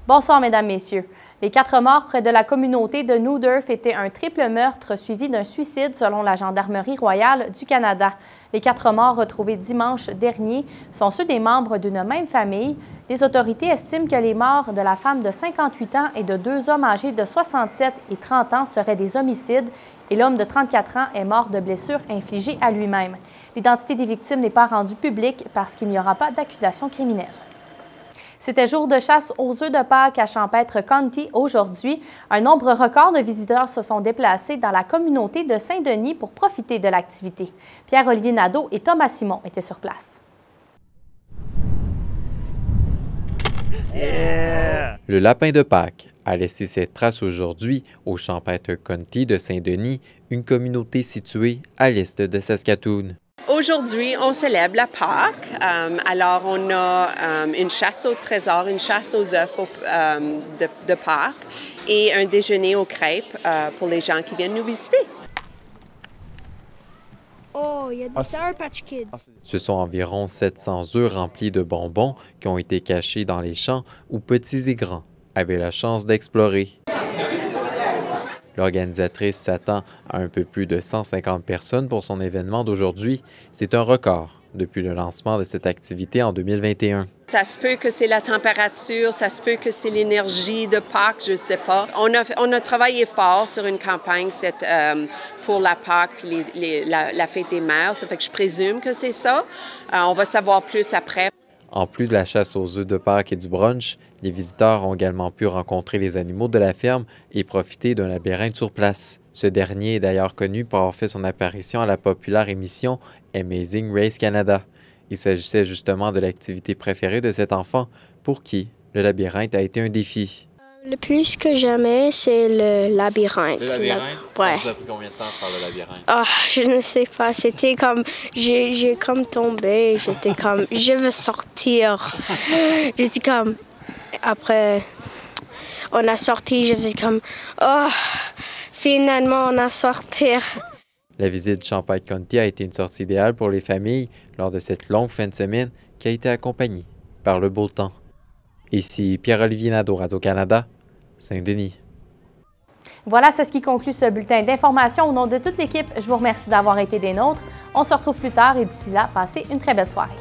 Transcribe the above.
Bonsoir, Mesdames, Messieurs. Les 4 morts près de la communauté de Newdurf étaient un triple meurtre suivi d'un suicide selon la Gendarmerie royale du Canada. Les 4 morts retrouvés dimanche dernier sont ceux des membres d'une même famille. Les autorités estiment que les morts de la femme de 58 ans et de 2 hommes âgés de 67 et 30 ans seraient des homicides et l'homme de 34 ans est mort de blessures infligées à lui-même. L'identité des victimes n'est pas rendue publique parce qu'il n'y aura pas d'accusation criminelle. C'était jour de chasse aux œufs de Pâques à Champêtre County aujourd'hui. Un nombre record de visiteurs se sont déplacés dans la communauté de Saint-Denis pour profiter de l'activité. Pierre-Olivier Nadeau et Thomas Simon étaient sur place. Yeah! Le lapin de Pâques a laissé ses traces aujourd'hui au Champêtre County de Saint-Denis, une communauté située à l'est de Saskatoon. Aujourd'hui, on célèbre la Pâques. Alors, on a une chasse au trésor, une chasse aux œufs de Pâques et un déjeuner aux crêpes pour les gens qui viennent nous visiter. Oh, il y a des Sour Patch Kids. Ce sont environ 700 œufs remplis de bonbons qui ont été cachés dans les champs où petits et grands avaient la chance d'explorer. L'organisatrice s'attend à un peu plus de 150 personnes pour son événement d'aujourd'hui. C'est un record depuis le lancement de cette activité en 2021. Ça se peut que c'est la température, ça se peut que c'est l'énergie de Pâques, je ne sais pas. On a travaillé fort sur une campagne pour la Pâques et la fête des mères, ça fait que je présume que c'est ça. On va savoir plus après. En plus de la chasse aux œufs de Pâques et du brunch, les visiteurs ont également pu rencontrer les animaux de la ferme et profiter d'un labyrinthe sur place. Ce dernier est d'ailleurs connu pour avoir fait son apparition à la populaire émission Amazing Race Canada. Il s'agissait justement de l'activité préférée de cet enfant, pour qui le labyrinthe a été un défi. Le plus que j'aimais, c'est le labyrinthe. Le labyrinthe? Ouais. Ça vous a pris combien de temps à faire le labyrinthe? Oh, je ne sais pas. C'était comme... J'ai comme tombé. J'étais comme... Je veux sortir. J'étais comme... Après, on a sorti. J'étais comme... Oh, finalement, on a sorti. La visite de Champêtre County a été une sortie idéale pour les familles lors de cette longue fin de semaine qui a été accompagnée par le beau temps. Ici Pierre-Olivier Nadeau, Radio-Canada, Saint-Denis. Voilà, c'est ce qui conclut ce bulletin d'information. Au nom de toute l'équipe, je vous remercie d'avoir été des nôtres. On se retrouve plus tard et d'ici là, passez une très belle soirée.